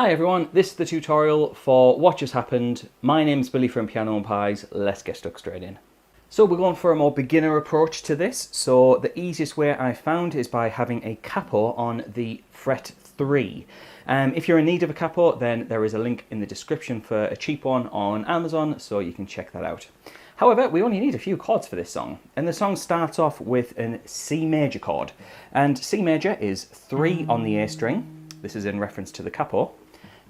Hi everyone, this is the tutorial for What Just Happened. My name's Billy from Piano and Pies. Let's get stuck straight in. So we're going for a more beginner approach to this. So the easiest way I found is by having a capo on the fret 3. If you're in need of a capo, then there is a link in the description for a cheap one on Amazon, so you can check that out. However, we only need a few chords for this song, and the song starts off with an C major chord, and C major is 3 on the A string. This is in reference to the capo.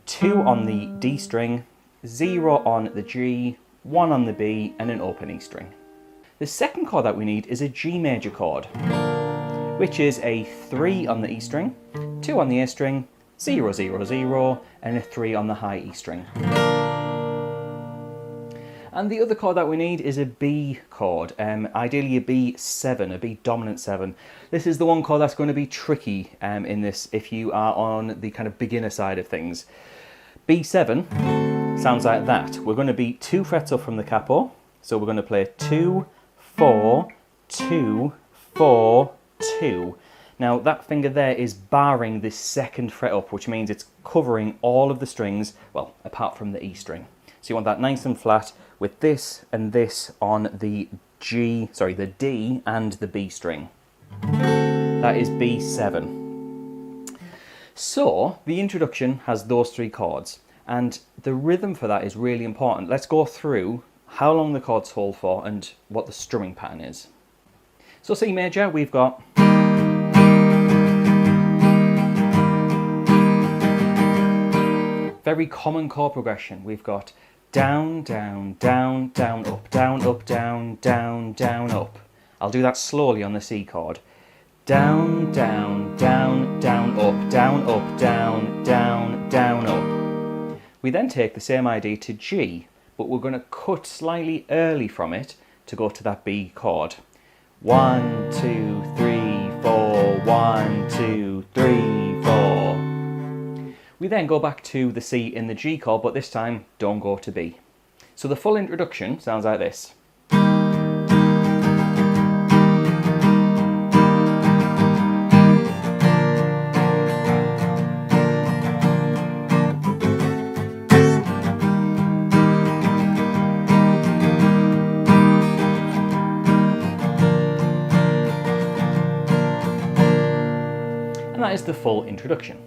2 on the D string, 0 on the G, 1 on the B, and an open E string. The second chord that we need is a G major chord, which is a 3 on the E string, 2 on the A string, 0, 0, 0, and a 3 on the high E string. And the other chord that we need is a B chord, ideally a B7, a B dominant 7. This is the one chord that's going to be tricky in this if you are on the kind of beginner side of things. B7 sounds like that. We're going to be 2 frets up from the capo, so we're going to play 2, 4, 2, 4, 2. Now that finger there is barring this second fret up, which means it's covering all of the strings, well, apart from the E string. So you want that nice and flat with this and this on the the D and the B string. That is B7. So the introduction has those 3 chords, and the rhythm for that is really important. Let's go through how long the chords hold for and what the strumming pattern is. So C major, we've got very common chord progression. We've got down, down, down, down, up, down, up, down, down, down, up. I'll do that slowly on the C chord. Down, down, down, down, up, down, up, down, down, down, up. We then take the same idea to G, but we're going to cut slightly early from it to go to that B chord. 1, 2, 3, 4, 1, 2, 3, 4. We then go back to the C in the G chord, but this time don't go to B. So the full introduction sounds like this. And that is the full introduction.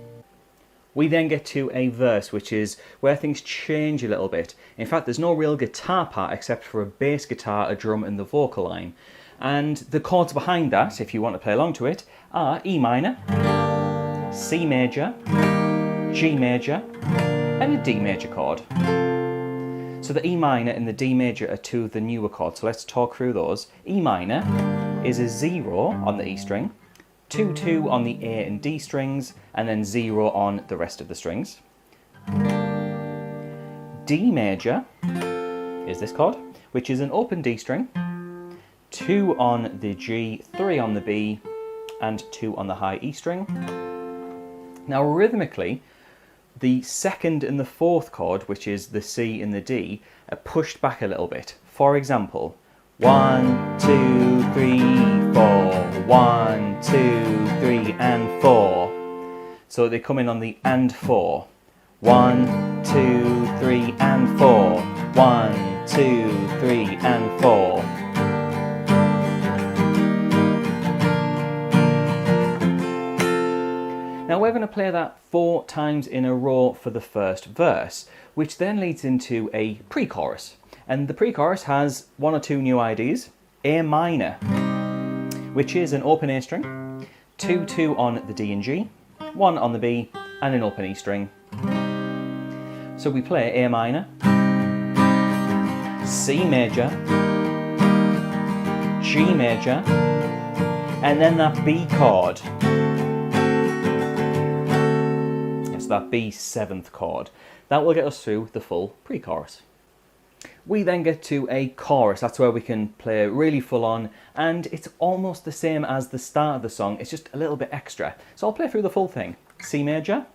We then get to a verse, which is where things change a little bit. In fact, there's no real guitar part except for a bass guitar, a drum, and the vocal line. And the chords behind that, if you want to play along to it, are E minor, C major, G major, and a D major chord. So the E minor and the D major are 2 of the newer chords, so let's talk through those. E minor is a 0 on the E string, 2, 2 on the A and D strings, and then 0 on the rest of the strings. D major is this chord, which is an open D string, 2 on the G, 3 on the B, and 2 on the high E string. Now rhythmically, the second and the fourth chord, which is the C and the D, are pushed back a little bit. For example, 1, 2, 3, 4, 1, 2, 3, and 4. So they come in on the and 4. 1, 2, 3, and 4. 1, 2, 3, and 4. Now we're going to play that 4 times in a row for the first verse, which then leads into a pre-chorus. And the pre-chorus has 1 or 2 new ideas. A minor, which is an open A string, 2, 2 on the D and G, 1 on the B, and an open E string. So we play A minor, C major, G major, and then that B chord. It's that B7th chord. That will get us through the full pre-chorus. We then get to a chorus. That's where we can play really full on, and it's almost the same as the start of the song, it's just a little bit extra. So I'll play through the full thing. C major,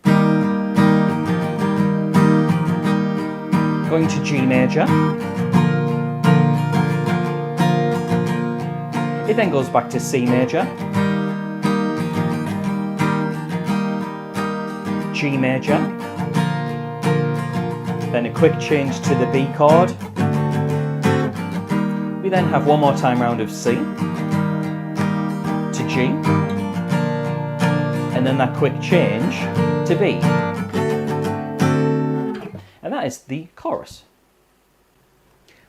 going to G major, it then goes back to C major, G major, then a quick change to the B chord. We then have one more time round of C to G, and then that quick change to B. And that is the chorus.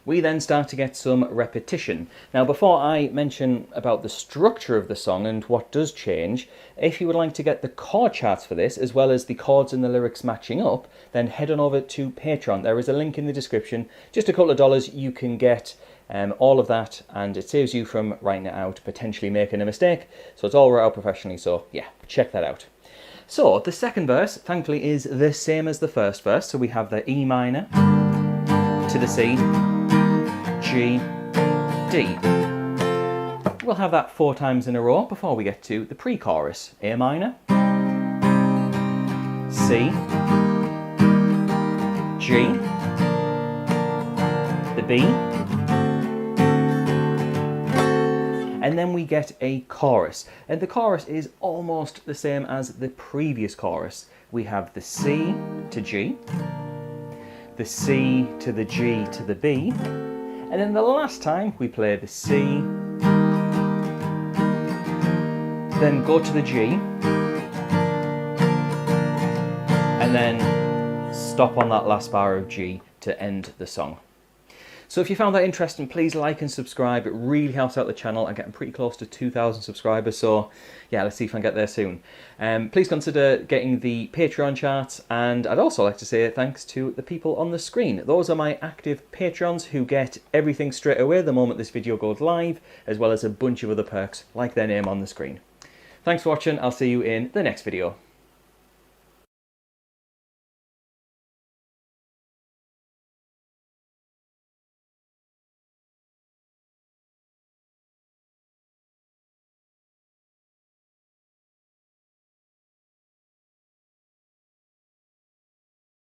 We then start to get some repetition. Now, before I mention about the structure of the song and what does change, if you would like to get the chord charts for this, as well as the chords and the lyrics matching up, then head on over to Patreon. There is a link in the description. Just a couple of dollars, you can get all of that, and it saves you from writing it out, potentially making a mistake. So it's all written out professionally, so yeah, check that out. So the second verse, thankfully, is the same as the first verse. So we have the E minor to the C, G, D. We'll have that 4 times in a row before we get to the pre-chorus. A minor, C, G, the B, and then we get a chorus. And the chorus is almost the same as the previous chorus. We have the C to G, the C to the G to the B, and then the last time we play the C, then go to the G, and then stop on that last bar of G to end the song. So if you found that interesting, please like and subscribe. It really helps out the channel. I'm getting pretty close to 2,000 subscribers, so yeah, let's see if I can get there soon. Please consider getting the Patreon charts, and I'd also like to say thanks to the people on the screen. Those are my active patrons who get everything straight away the moment this video goes live, as well as a bunch of other perks like their name on the screen. Thanks for watching. I'll see you in the next video.